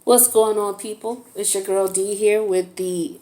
What's going on, people? It's your girl D here with the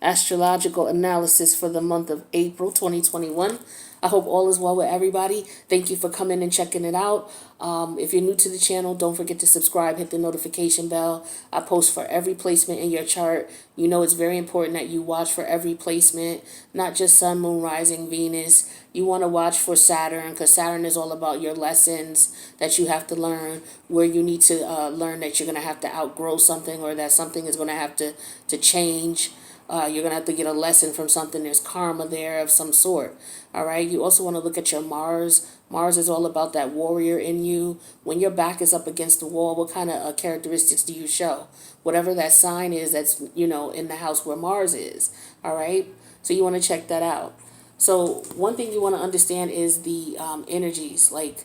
astrological analysis for the month of April 2021. I hope all is well with everybody. Thank you for coming and checking it out. If you're new to the channel, don't forget to subscribe, hit the notification bell. I post for every placement in your chart. You know it's very important that you watch for every placement, not just sun, moon, rising, Venus. You want to watch for Saturn because Saturn is all about your lessons that you have to learn, where you need to learn that you're going to have to outgrow something or that something is going to have to change. You're going to have to get a lesson from something. There's karma there of some sort. All right. You also want to look at your Mars. Mars is all about that warrior in you. When your back is up against the wall, what kind of characteristics do you show? Whatever that sign is that's, in the house where Mars is. All right. So you want to check that out. So one thing you want to understand is the energies. Like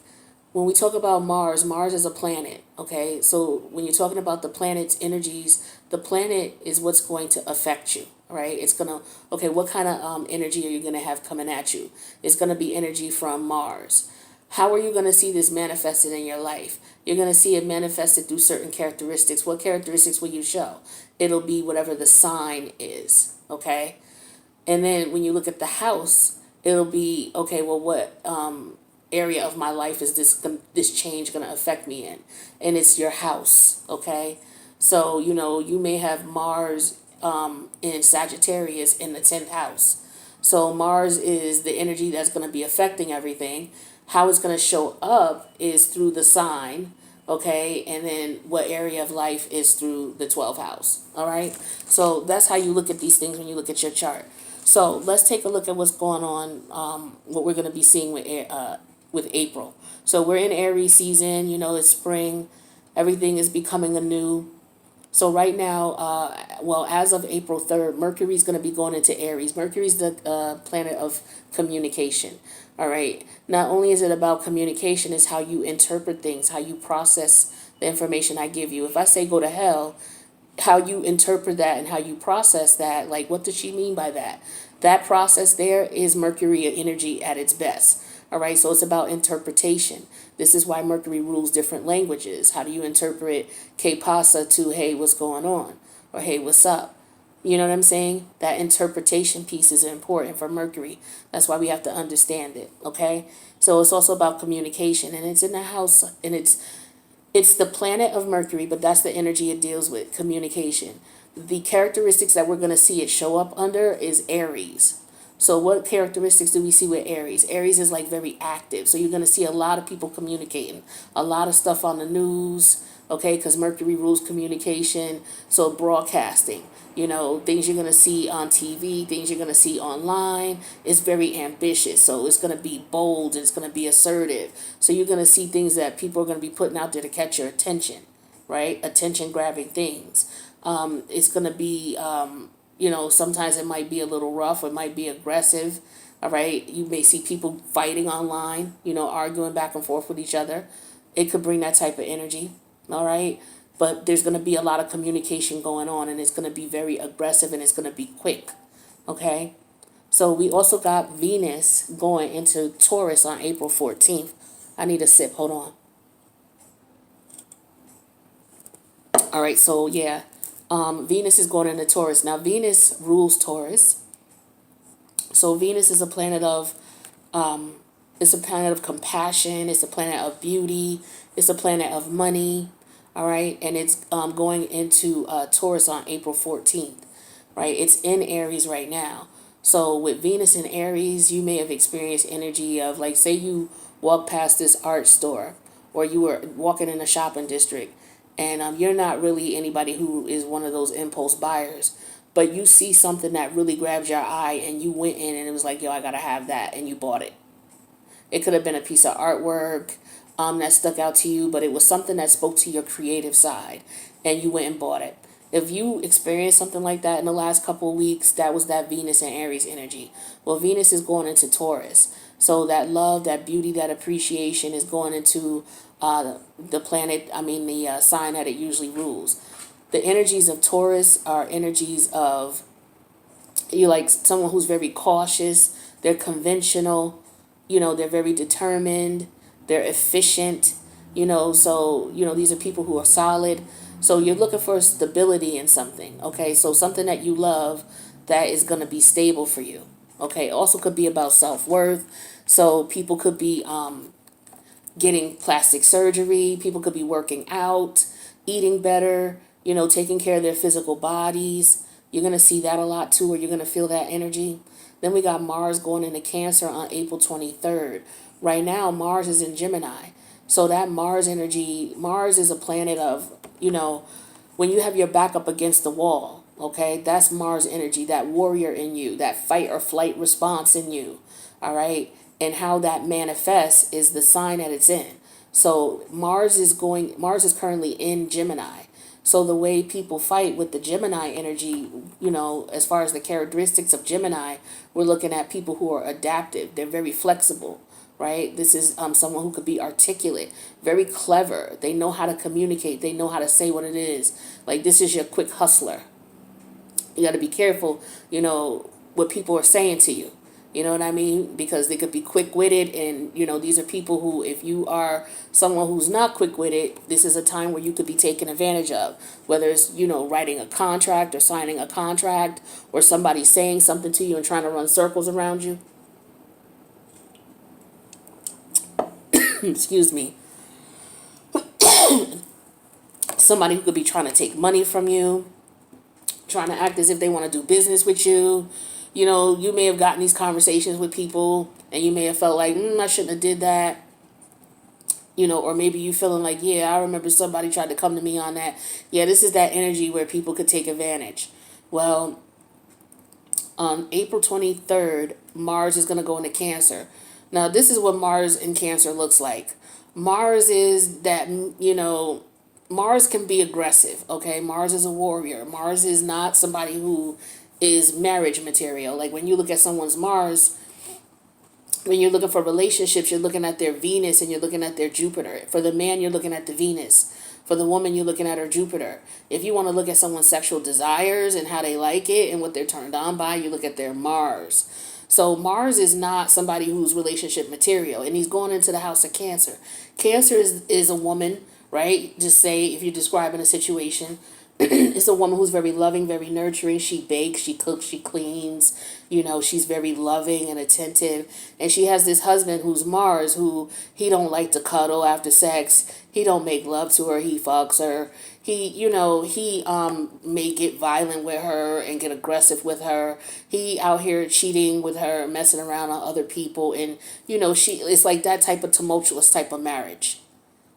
when we talk about Mars, Mars is a planet, okay? So when you're talking about the planet's energies, the planet is what's going to affect you, right? It's going to, okay, what kind of energy are you going to have coming at you? It's going to be energy from Mars. How are you going to see this manifested in your life? You're going to see it manifested through certain characteristics. What characteristics will you show? It'll be whatever the sign is, okay? And then when you look at the house, it'll be, okay, well, what area of my life is this change going to affect me in? And it's your house, okay? So, you may have Mars in Sagittarius in the 10th house. So Mars is the energy that's going to be affecting everything. How it's going to show up is through the sign, okay? And then what area of life is through the 12th house, all right? So that's how you look at these things when you look at your chart. So let's take a look at what's going on, what we're going to be seeing with April. So we're in Aries season, it's spring. Everything is becoming anew. So right now, as of April 3rd, Mercury is going to be going into Aries. Mercury is the planet of communication. All right. Not only is it about communication, it's how you interpret things, how you process the information I give you. If I say go to hell, how you interpret that and how you process that, like what does she mean by that? That process there is Mercury energy at its best. All right, so it's about interpretation. This is why Mercury rules different languages. How do you interpret que pasa to hey, what's going on? Or hey, what's up? You know what I'm saying? That interpretation piece is important for Mercury. That's why we have to understand it, okay? So it's also about communication, and it's in the house, and it's the planet of Mercury, but that's the energy it deals with, communication. The characteristics that we're going to see it show up under is Aries. So what characteristics do we see with Aries? Aries is like very active. So you're going to see a lot of people communicating, a lot of stuff on the news, okay, because Mercury rules communication. So broadcasting, things you're going to see on TV, things you're going to see online. It's very ambitious. So it's going to be bold and it's going to be assertive. So you're going to see things that people are going to be putting out there to catch your attention, right? Attention grabbing things. It's going to be, sometimes it might be a little rough, it might be aggressive. All right. You may see people fighting online, arguing back and forth with each other. It could bring that type of energy. All right. But there's going to be a lot of communication going on, and it's going to be very aggressive and it's going to be quick. Okay. So we also got Venus going into Taurus on April 14th. I need a sip. Hold on. All right. So, yeah. Venus is going into Taurus. Now, Venus rules Taurus. So Venus is a planet of, it's a planet of compassion. It's a planet of beauty. It's a planet of money. All right. And it's going into Taurus on April 14th. Right. It's in Aries right now. So with Venus in Aries, you may have experienced energy of, like, say you walk past this art store, or you were walking in a shopping district, and you're not really anybody who is one of those impulse buyers, but you see something that really grabs your eye and you went in and it was like, yo, I gotta have that, and you bought it. It could have been a piece of artwork that stuck out to you, but it was something that spoke to your creative side and you went and bought it. If you experienced something like that in the last couple of weeks, that was that Venus and Aries energy. Well, Venus is going into Taurus. So that love, that beauty, that appreciation is going into the planet, the sign that it usually rules. The energies of Taurus are energies of, you like someone who's very cautious, they're conventional, they're very determined, they're efficient, So these are people who are solid. So you're looking for stability in something, okay? So something that you love that is going to be stable for you, okay? Also could be about self-worth. So people could be getting plastic surgery. People could be working out, eating better, taking care of their physical bodies. You're going to see that a lot too, or you're going to feel that energy. Then we got Mars going into Cancer on April 23rd. Right now, Mars is in Gemini. So that Mars energy, Mars is a planet of, when you have your back up against the wall, okay, that's Mars energy, that warrior in you, that fight or flight response in you, all right? And how that manifests is the sign that it's in. So Mars is currently in Gemini. So the way people fight with the Gemini energy, as far as the characteristics of Gemini, we're looking at people who are adaptive. They're very flexible, right? This is someone who could be articulate, very clever. They know how to communicate. They know how to say what it is. Like, this is your quick hustler. You got to be careful, what people are saying to you. You know what I mean? Because they could be quick-witted, and, these are people who, if you are someone who's not quick-witted, this is a time where you could be taken advantage of. Whether it's, writing a contract or signing a contract, or somebody saying something to you and trying to run circles around you. Excuse me. Somebody who could be trying to take money from you, trying to act as if they want to do business with you. You may have gotten these conversations with people and you may have felt like, I shouldn't have did that. Or maybe you feeling like, yeah, I remember somebody tried to come to me on that. Yeah, this is that energy where people could take advantage. Well, on April 23rd, Mars is going to go into Cancer. Now, this is what Mars in Cancer looks like. Mars is that, Mars can be aggressive, okay? Mars is a warrior. Mars is not somebody who is marriage material. Like, when you look at someone's Mars, when you're looking for relationships, you're looking at their Venus and you're looking at their Jupiter. For the man, you're looking at the Venus. For the woman, you're looking at her Jupiter. If you want to look at someone's sexual desires and how they like it and what they're turned on by, you look at their Mars. So Mars is not somebody who's relationship material, and he's going into the house of Cancer. Cancer is a woman, right? Just say, if you're describing a situation, it's a woman who's very loving, very nurturing. She bakes, she cooks, she cleans. She's very loving and attentive. And she has this husband who's Mars, who he don't like to cuddle after sex. He don't make love to her. He fucks her. He may get violent with her and get aggressive with her. He out here cheating with her, messing around on other people. And, it's like that type of tumultuous type of marriage.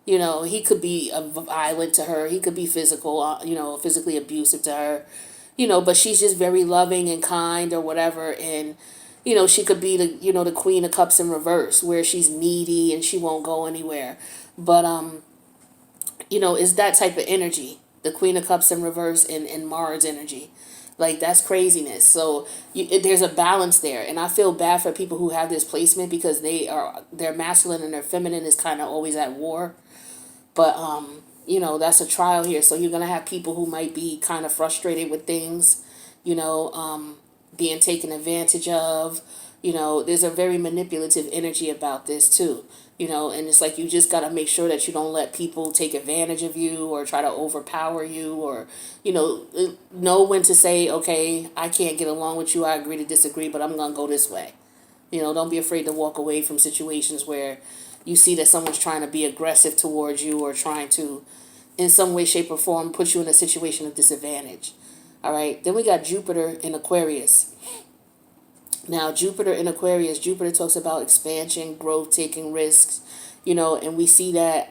He could be violent to her. He could be physically abusive to her, but she's just very loving and kind or whatever. And, she could be the Queen of Cups in reverse, where she's needy and she won't go anywhere. But, it's that type of energy, the Queen of Cups in reverse and Mars energy. Like, that's craziness. So there's a balance there. And I feel bad for people who have this placement, because their masculine and their feminine is kind of always at war. But, that's a trial here. So you're going to have people who might be kind of frustrated with things, being taken advantage of. There's a very manipulative energy about this too, and it's like you just got to make sure that you don't let people take advantage of you or try to overpower you, or, know when to say, okay, I can't get along with you. I agree to disagree, but I'm going to go this way. Don't be afraid to walk away from situations where you see that someone's trying to be aggressive towards you or trying to, in some way, shape, or form, put you in a situation of disadvantage. All right. Then we got Jupiter in Aquarius. Now, Jupiter in Aquarius, Jupiter talks about expansion, growth, taking risks, and we see that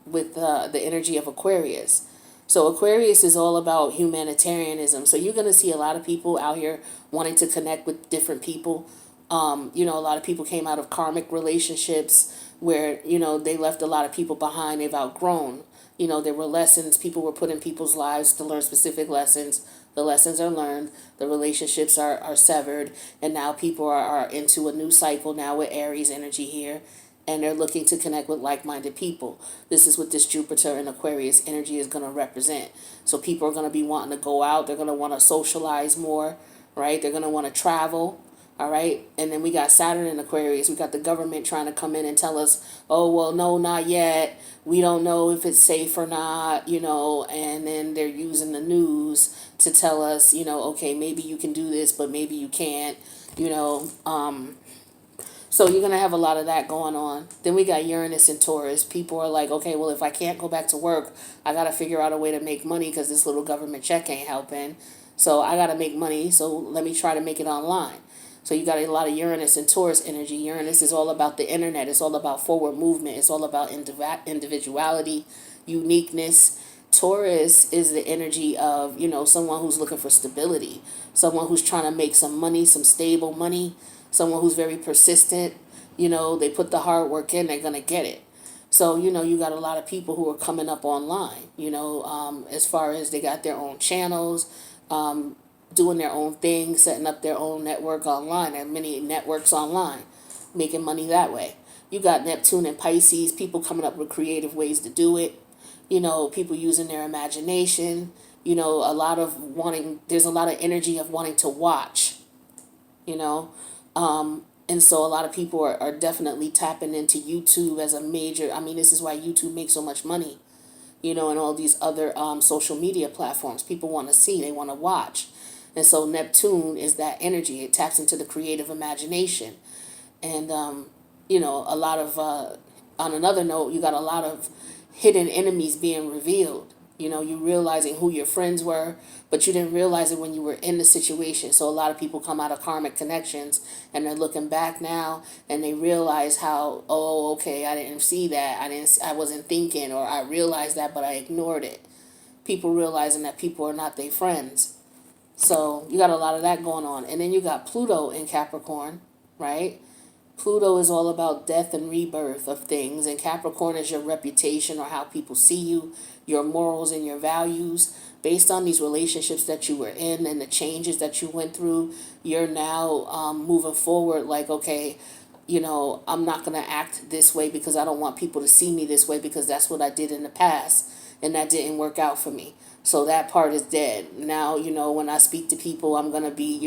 with the energy of Aquarius. So Aquarius is all about humanitarianism. So you're going to see a lot of people out here wanting to connect with different people. A lot of people came out of karmic relationships where, they left a lot of people behind. They've outgrown. There were lessons. People were put in people's lives to learn specific lessons. The lessons are learned. The relationships are severed. And now people are into a new cycle now with Aries energy here. And they're looking to connect with like-minded people. This is what this Jupiter and Aquarius energy is going to represent. So people are going to be wanting to go out. They're going to want to socialize more, right? They're going to want to travel. All right. And then we got Saturn in Aquarius. We got the government trying to come in and tell us, oh, well, no, not yet. We don't know if it's safe or not, and then they're using the news to tell us, okay, maybe you can do this, but maybe you can't, you know. So you're going to have a lot of that going on. Then we got Uranus and Taurus. People are like, okay, well, if I can't go back to work, I got to figure out a way to make money because this little government check ain't helping. So I got to make money. So let me try to make it online. So you got a lot of Uranus and Taurus energy. Uranus is all about the internet. It's all about forward movement. It's all about individuality, uniqueness. Taurus is the energy of, someone who's looking for stability, someone who's trying to make some money, some stable money, someone who's very persistent. They put the hard work in, they're going to get it. So, you got a lot of people who are coming up online, as far as they got their own channels, doing their own thing, setting up their own network online. There are many networks online, making money that way. You got Neptune and Pisces, people coming up with creative ways to do it. People using their imagination. There's a lot of energy of wanting to watch, and so a lot of people are definitely tapping into YouTube as a major. This is why YouTube makes so much money, and all these other social media platforms. People want to see, they want to watch. And so Neptune is that energy. It taps into the creative imagination. And, a lot of, on another note, you got a lot of hidden enemies being revealed. You realizing who your friends were, but you didn't realize it when you were in the situation. So a lot of people come out of karmic connections and they're looking back now and they realize how, oh, okay, I didn't see that. I wasn't thinking, or I realized that, but I ignored it. People realizing that people are not their friends. So you got a lot of that going on. And then you got Pluto in Capricorn, right? Pluto is all about death and rebirth of things. And Capricorn is your reputation, or how people see you, your morals and your values. Based on these relationships that you were in and the changes that you went through, you're now moving forward like, okay, I'm not going to act this way because I don't want people to see me this way because that's what I did in the past. And that didn't work out for me. So that part is dead. Now, when I speak to people, I'm going to be,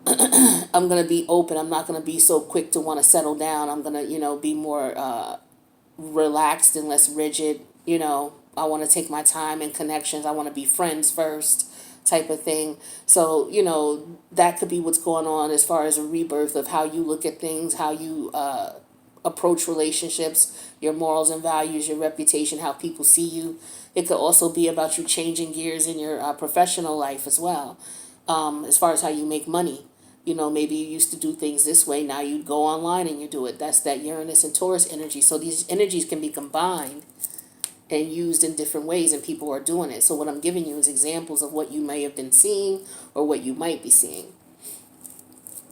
I'm going to be open. I'm not going to be so quick to want to settle down. I'm going to, be more relaxed and less rigid. I want to take my time and connections. I want to be friends first type of thing. So, that could be what's going on as far as a rebirth of how you look at things, how you approach relationships, your morals and values, your reputation, how people see you. It could also be about you changing gears in your professional life as well, as far as how you make money. Maybe you used to do things this way. Now you go online and you do it. That's that Uranus and Taurus energy. So these energies can be combined and used in different ways, and people are doing it. So what I'm giving you is examples of what you may have been seeing or what you might be seeing.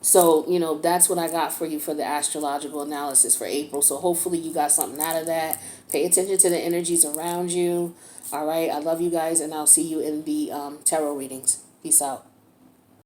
So, that's what I got for you for the astrological analysis for April. So hopefully you got something out of that. Pay attention to the energies around you. All right. I love you guys, and I'll see you in the tarot readings. Peace out.